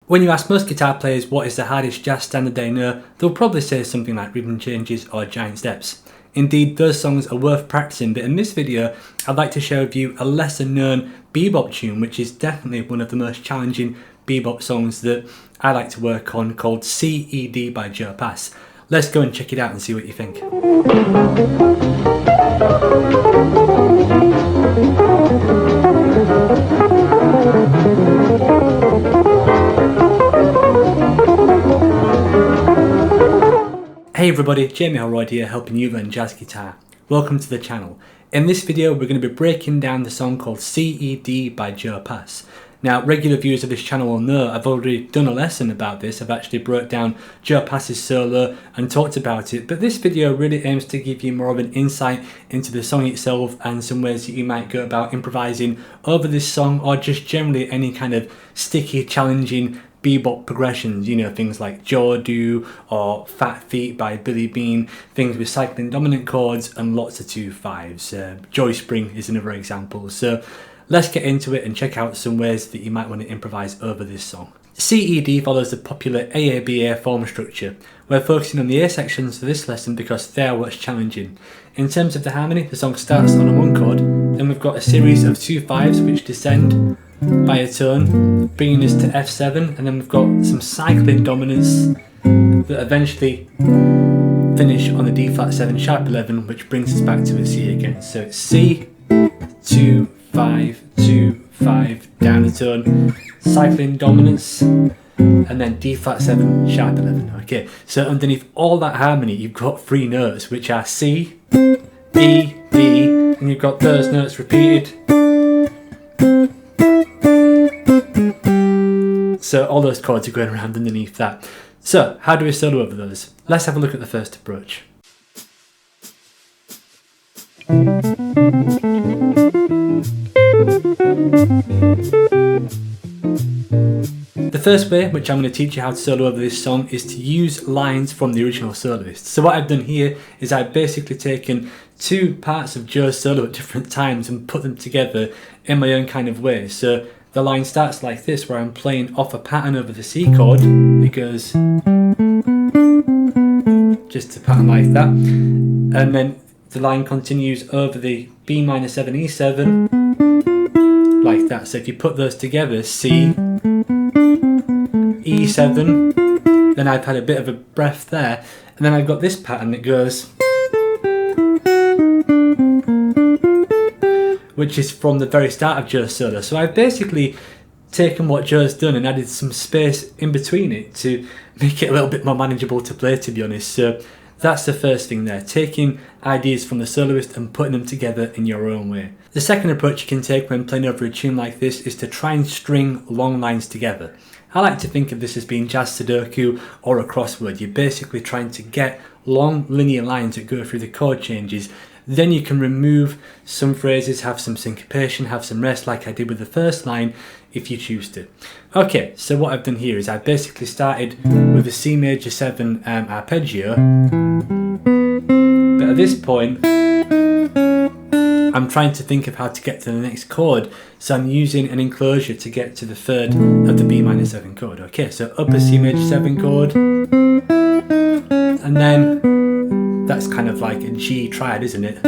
When you ask most guitar players what is the hardest jazz standard they know, they'll probably say something like Rhythm Changes or Giant Steps. Indeed, those songs are worth practicing, but in this video I'd like to share with you a lesser known bebop tune, which is definitely one of the most challenging bebop songs that I like to work on, called C.E.D by Joe Pass. Let's go and check it out and see what you think. Hey everybody, Jamie Holroyd here, helping you learn jazz guitar. Welcome to the channel. In this video we're going to be breaking down the song called C.E.D by Joe Pass. Now, regular viewers of this channel will know I've already done a lesson about this. I've actually broke down Joe Pass's solo and talked about it, but this video really aims to give you more of an insight into the song itself and some ways that you might go about improvising over this song, or just generally any kind of sticky, challenging bebop progressions, you know, things like Jaw Do or Fat Feet by Billy Bean, things with cycling dominant chords and lots of 2/5s. Joy Spring is another example. So let's get into it and check out some ways that you might want to improvise over this song. C.E.D follows the popular AABA form structure. We're focusing on the A sections for this lesson because they are what's challenging. In terms of the harmony, the song starts on a 1 chord, then we've got a series of 2/5s which descend by a tone, bringing us to F7, and then we've got some cycling dominance that eventually finish on the D flat 7 sharp 11, which brings us back to a C again. So it's C, 2, 5, 2, 5, down a tone, cycling dominance, and then D flat 7 sharp 11. Okay, so underneath all that harmony you've got 3 notes, which are C, E, D, and you've got those notes repeated. So all those chords are going around underneath that. So how do we solo over those? Let's have a look at the first approach. The first way, which I'm going to teach you how to solo over this song, is to use lines from the original soloist. So what I've done here is I've basically taken 2 parts of Joe's solo at different times and put them together in my own kind of way. So the line starts like this, where I'm playing off a pattern over the C chord. It goes just a pattern like that, and then the line continues over the B minor 7 E7 like that. So if you put those together, C, E7, then I've had a bit of a breath there, and then I've got this pattern that goes, which is from the very start of Joe's solo. So I've basically taken what Joe's done and added some space in between it to make it a little bit more manageable to play, to be honest. So that's the first thing there, taking ideas from the soloist and putting them together in your own way. The second approach you can take when playing over a tune like this is to try and string long lines together. I like to think of this as being jazz Sudoku or a crossword. You're basically trying to get long linear lines that go through the chord changes. Then you can remove some phrases, have some syncopation, have some rest, like I did with the first line, if you choose to. Okay, so what I've done here is I basically started with a C major 7 arpeggio, but at this point I'm trying to think of how to get to the next chord, so I'm using an enclosure to get to the 3rd of the B minor 7 chord. Okay, so upper C major 7 chord, and then that's kind of like a G triad, isn't it?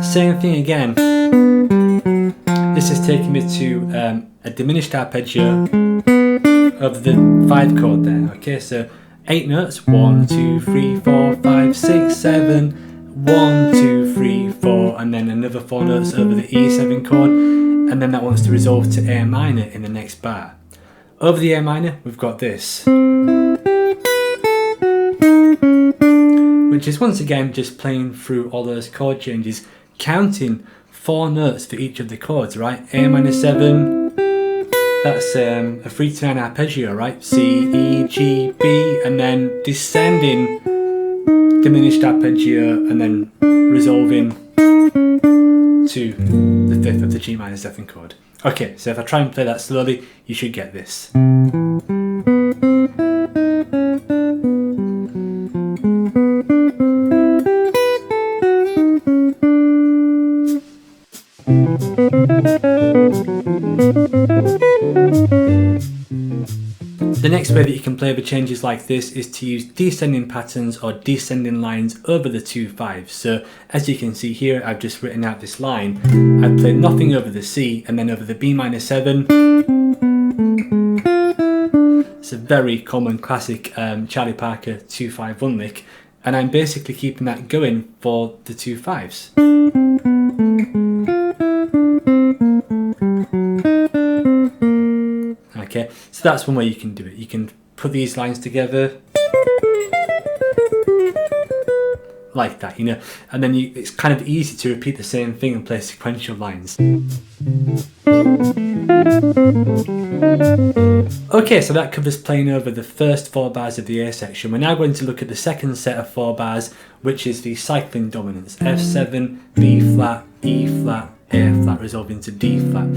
Same thing again. This is taking me to a diminished arpeggio of the 5 chord there. Okay, so 8 notes, 1, 2, 3, 4, 5, 6, 7, 1, 2, 3, 4, and then another 4 notes over the E7 chord, and then that wants to resolve to A minor in the next bar. Over the A minor, we've got this, which is once again just playing through all those chord changes, counting 4 notes for each of the chords, right? A minor 7, that's a 3 to 9 arpeggio, right? C, E, G, B, and then descending diminished arpeggio, and then resolving to the 5th of the G minor 7 chord. Okay, so if I try and play that slowly, you should get this. The next way that you can play the changes like this is to use descending patterns or descending lines over the 2 5s. So as you can see here, I've just written out this line. I've played nothing over the C and then over the B minor 7. It's a very common classic Charlie Parker 2-5-1 lick, and I'm basically keeping that going for the 2 5s. Okay, so that's one way you can do it. You can put these lines together like that, you know, and then it's kind of easy to repeat the same thing and play sequential lines. Okay, so that covers playing over the first 4 bars of the A section. We're now going to look at the second set of 4 bars, which is the cycling dominants: F7, B flat, E flat, A flat, resolving to D flat.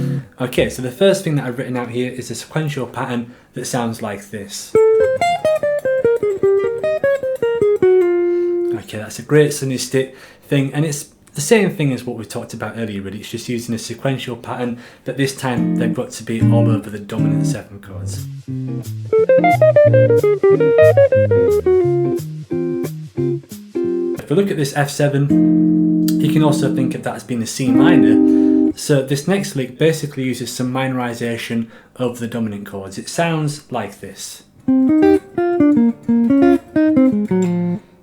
Okay, so the first thing that I've written out here is a sequential pattern that sounds like this. Okay, that's a great sonistic thing, and it's the same thing as what we talked about earlier, really. It's just using a sequential pattern, but this time they've got to be all over the dominant 7 chords. If we look at this F7, you can also think of that as being a C minor. So this next lick basically uses some minorization of the dominant chords. It sounds like this.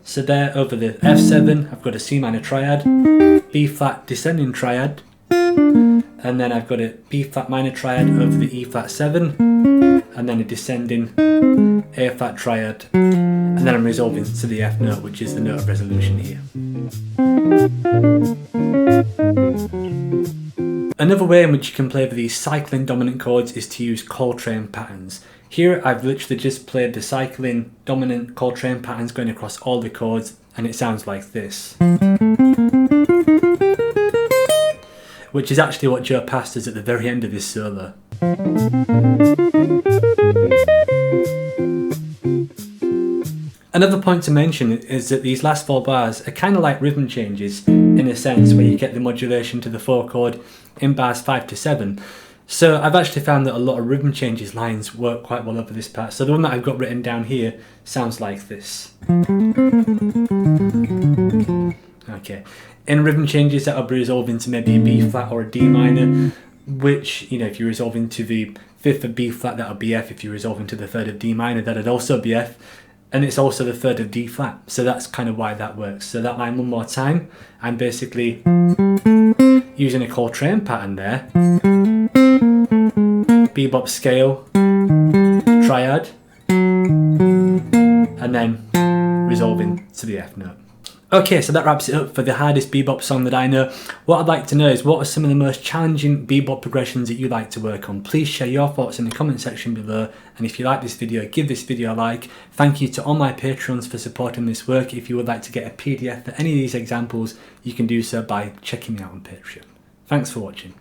So there, over the F7, I've got a C minor triad, B flat descending triad, and then I've got a B flat minor triad over the E flat 7, and then a descending A flat triad, and then I'm resolving to the F note, which is the note of resolution here. Another way in which you can play with these cycling dominant chords is to use Coltrane patterns. Here I've literally just played the cycling dominant Coltrane patterns going across all the chords, and it sounds like this. Which is actually what Joe Pass does at the very end of his solo. Another point to mention is that these last 4 bars are kind of like rhythm changes in a sense, where you get the modulation to the 4 chord in bars 5 to 7. So I've actually found that a lot of rhythm changes lines work quite well over this part. So the one that I've got written down here sounds like this. Okay, in rhythm changes that'll be resolving to maybe a B flat or a D minor, which, you know, if you're resolving to the 5th of B flat, that'll be F. If you're resolving to the 3rd of D minor, that'd also be F. And it's also the 3rd of D flat, so that's kind of why that works. So that line one more time, I'm basically using a Coltrane pattern there. Bebop scale, triad, and then resolving to the F note. Okay, so that wraps it up for the hardest bebop song that I know. What I'd like to know is, what are some of the most challenging bebop progressions that you like to work on? Please share your thoughts in the comment section below, and if you like this video, give this video a like. Thank you to all my patrons for supporting this work. If you would like to get a PDF for any of these examples, you can do so by checking me out on Patreon. Thanks for watching.